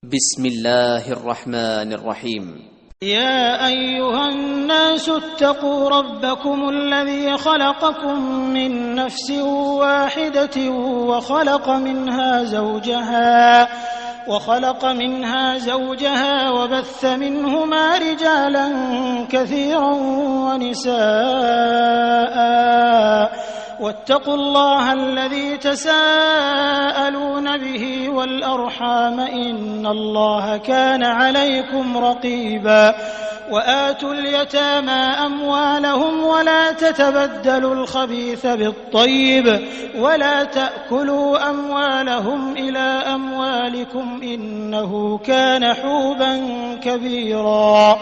بسم الله الرحمن الرحيم. يا أيها الناس اتقوا ربكم الذي خلقكم من نفس واحدة وخلق منها زوجها وبث منهما رجالا كثيرا ونساء واتقوا الله الذي تساءلون به والأرحام إن الله كان عليكم رقيبا وآتوا اليتامى أموالهم ولا تتبدلوا الخبيث بالطيب ولا تأكلوا أموالهم إلى أموالكم إنه كان حوبا كبيرا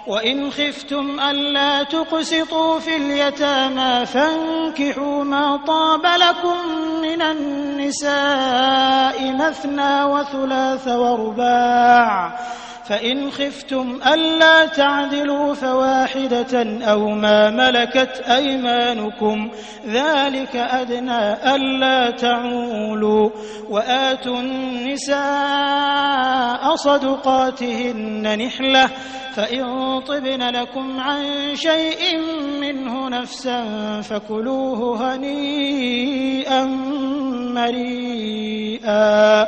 وإن خفتم ألا تقسطوا في اليتامى فانكحوا ما طاب لكم من النساء مثنى وثلاث ورباع فإن خفتم ألا تعدلوا فواحدة أو ما ملكت أيمانكم ذلك أدنى ألا تعولوا وآتوا النساء صدقاتهن نحلة فإن طبن لكم عن شيء منه نفسا فكلوه هنيئا مريئا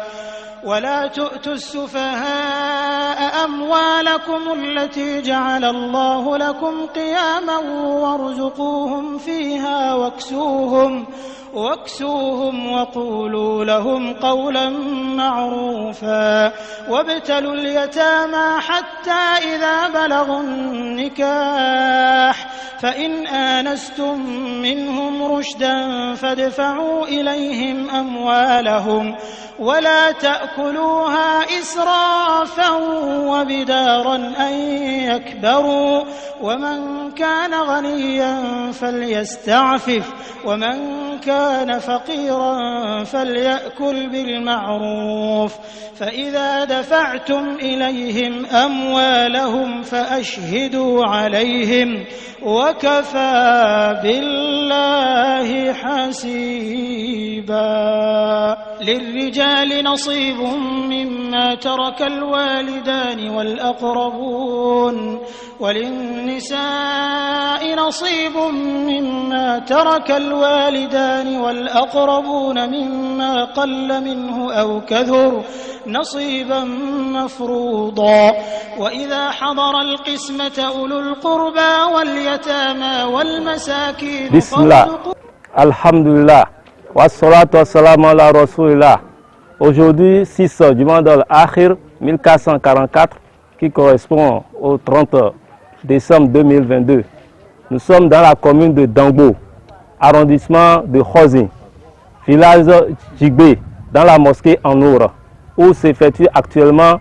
ولا تؤتوا السفهاء أموالكم التي جعل الله لكم قياما وارزقوهم فيها واكسوهم وقولوا لهم قولا معروفا وابتلوا اليتامى حتى إذا بلغوا النكاح فإن آنستم منهم رشدا فادفعوا إليهم أموالهم ولا تأكلوها إسرافا وبدارا أن يكبروا ومن كان غنيا فليستعفف ومن كان فقيرا فليأكل بالمعروف فإذا دفعتم إليهم أموالهم فأشهدوا عليهم وكفى بالله حسيبا للرجال نصيب مما ترك الوالدان والأقربون وللنساء نصيب مما ترك الوالدان والأقربون مما قل منه أو كثر نصيبا مفروضا وإذا حضر القسمة أولو القربى واليتامى والمساكين بسم الله الحمد لله wassalatu wassalamu ala rasulillah. Aujourd'hui, 6 du mois d'Al-Akhir 1444, qui correspond au 30 décembre 2022. Nous sommes dans la commune de Dangbo, arrondissement de Khozin, village Djigbe, dans la mosquée en Nour, où s'effectue actuellement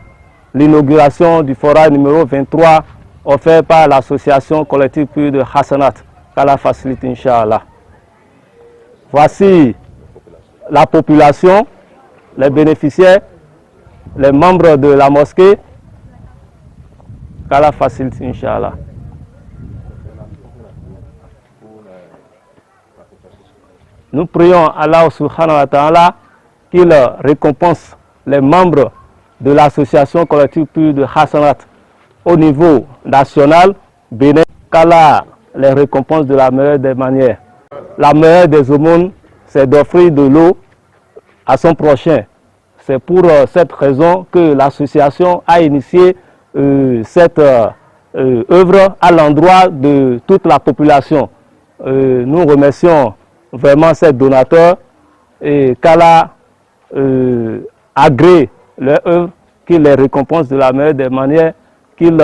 l'inauguration du forage numéro 23 offert par l'association collective Puits de Hassanat, qu'Allah facilite Inch'Allah. Voici la population, les bénéficiaires, les membres de la mosquée, qu'Allah facilite Inch'Allah. Nous prions Allah subhanahu wa ta'ala qu'il récompense les membres de l'association collective Puits de Hassanat au niveau national, Bénin, qu'Allah les récompense de la meilleure des manières. La meilleure des aumônes, c'est d'offrir de l'eau à son prochain. C'est pour cette raison que l'association a initié cette œuvre à l'endroit de toute la population. Nous remercions vraiment ces donateurs et qu'Allah agrée leur œuvre, qu'il les récompense de la meilleure des manières, qu'il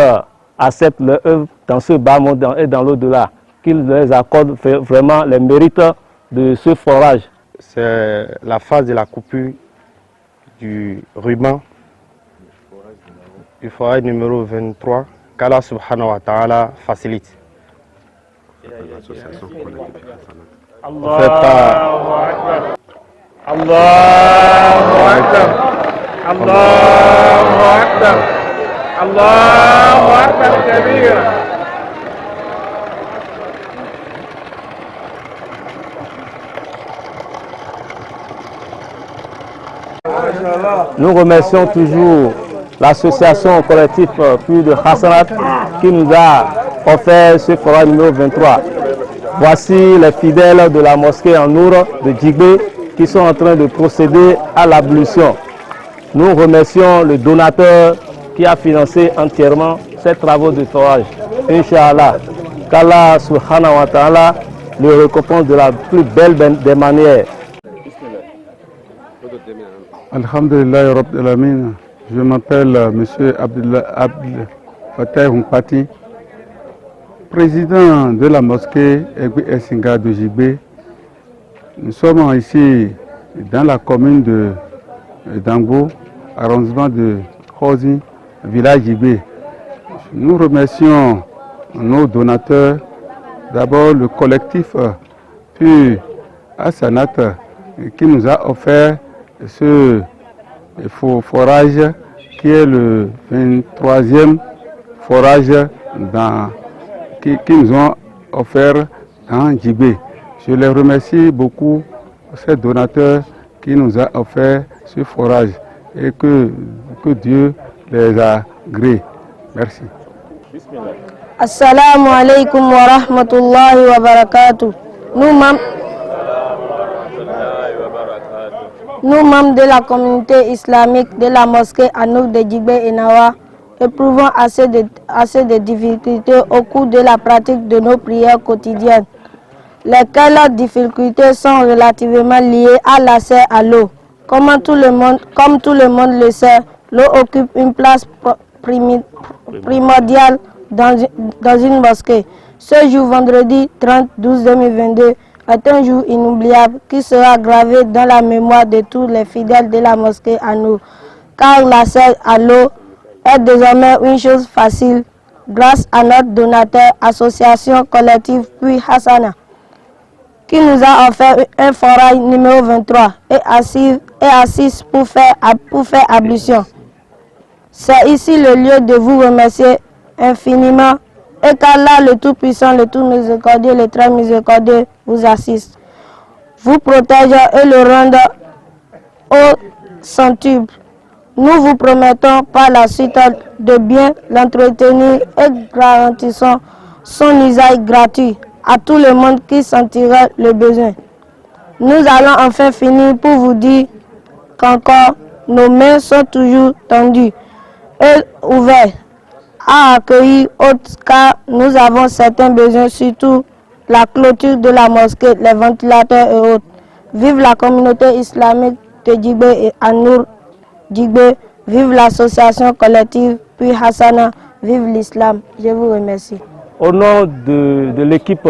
accepte leur œuvre dans ce bas monde et dans l'au-delà, qu'il les accorde vraiment les mérites de ce forage. C'est la phase de la coupure du ruban du forage numéro 23 qu'Allah subhanahu wa ta'ala facilite. Allahu Akbar. Allahu Akbar. Allahu Akbar. Allahu Akbar kabira. Nous remercions toujours l'association collective Puits de Hassanat qui nous a offert ce forage numéro 23. Voici les fidèles de la mosquée An-Nour de Djibé qui sont en train de procéder à l'ablution. Nous remercions le donateur qui a financé entièrement ces travaux de forage. Inch'Allah, qu'Allah subhanahu wa ta'ala le récompense de la plus belle des manières. Alhamdulillah Rabbil Alamin. Je m'appelle M. Abdel Fattah Humpati, président de la mosquée Egui Essinga de Djibé. Nous sommes ici dans la commune de Dango, arrondissement de Khozi, village Djibé. Nous remercions nos donateurs, d'abord le collectif Puits Hassanat qui nous a offert ce forage qui est le 23e forage qui nous ont offert dans Djibé. Je les remercie beaucoup, ces donateurs qui nous ont offert ce forage et que Dieu les a agrée. Merci. Assalamu alaikum wa rahmatullahi wa barakatuh. Nous, membres de la communauté islamique de la mosquée An-Nour de Djibé et Nawa, éprouvons assez de difficultés au cours de la pratique de nos prières quotidiennes. Lesquelles difficultés sont relativement liées à l'accès à l'eau. Comme tout le monde le sait, l'eau occupe une place primordiale dans une mosquée. Ce jour, vendredi 30/12/2022, est un jour inoubliable qui sera gravé dans la mémoire de tous les fidèles de la mosquée An-Nour, car l'accès à l'eau est désormais une chose facile grâce à notre donateur association collective Puits Hassanat qui nous a offert un forage numéro 23 et assise pour faire ablution. C'est ici le lieu de vous remercier infiniment et qu'Allah le Tout-Puissant, le Tout-Miséricordieux, le Très Miséricordieux vous assiste, vous protège et le rende au centuple. Nous vous promettons par la suite de bien l'entretenir et garantissons son usage gratuit à tout le monde qui sentirait le besoin. Nous allons enfin finir pour vous dire qu'encore nos mains sont toujours tendues et ouvertes à accueillir autres car nous avons certains besoins, surtout la clôture de la mosquée, les ventilateurs et autres. Vive la communauté islamique de Djibé et An-Nour Djibé, vive l'association collective Puits Hassanat, vive l'islam. Je vous remercie. Au nom de l'équipe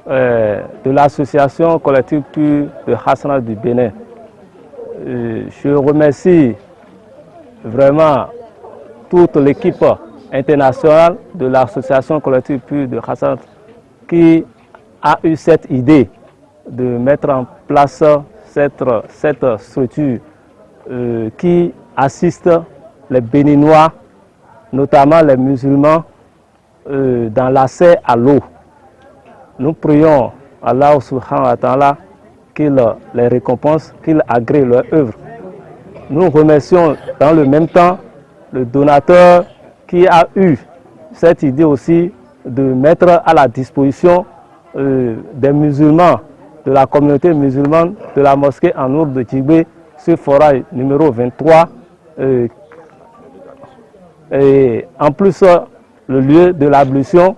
de l'association collective Puits de Hassanat du Bénin, je remercie vraiment toute l'équipe internationale de l'association collective Puits de Hassanat qui a eu cette idée de mettre en place cette structure qui assiste les Béninois, notamment les musulmans, dans l'accès à l'eau. Nous prions Allah subhanahu wa ta'ala qu'il les récompense, qu'il agrée leur œuvre. Nous remercions dans le même temps le donateur qui a eu cette idée aussi de mettre à la disposition des musulmans, de la communauté musulmane de la mosquée An-Nour de Djibé, ce forage numéro 23. Et en plus, le lieu de l'ablution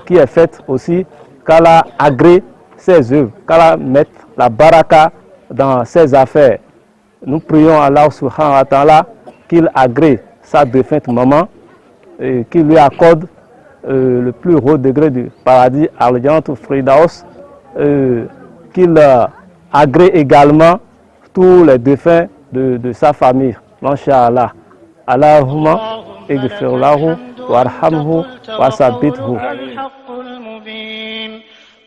qui est faite aussi, qu'Allah agrée ses œuvres, qu'Allah mette la baraka dans ses affaires. Nous prions Allah subhanahu wa ta'ala qu'il agrée sa défunte maman et qu'il lui accorde le plus haut degré du paradis, Al-Jannatul Firdaus, qu'il agrée également tous les défunts de sa famille. Masha'Allah. Allahumma ighfir lahu warhamhu wasabbithu.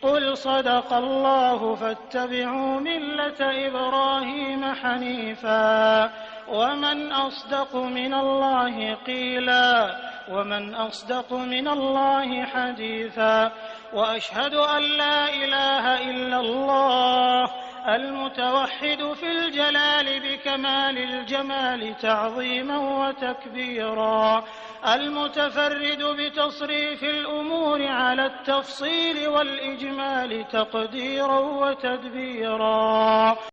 قل صدق الله فاتبعوا ملة إبراهيم حنيفا ومن أصدق من الله قيلا ومن أصدق من الله حديثا وأشهد أن لا إله إلا الله المتوحد في الجلال بكمال الجمال تعظيما وتكبيرا، المتفرد بتصريف الأمور على التفصيل والإجمال تقديرا وتدبيرا.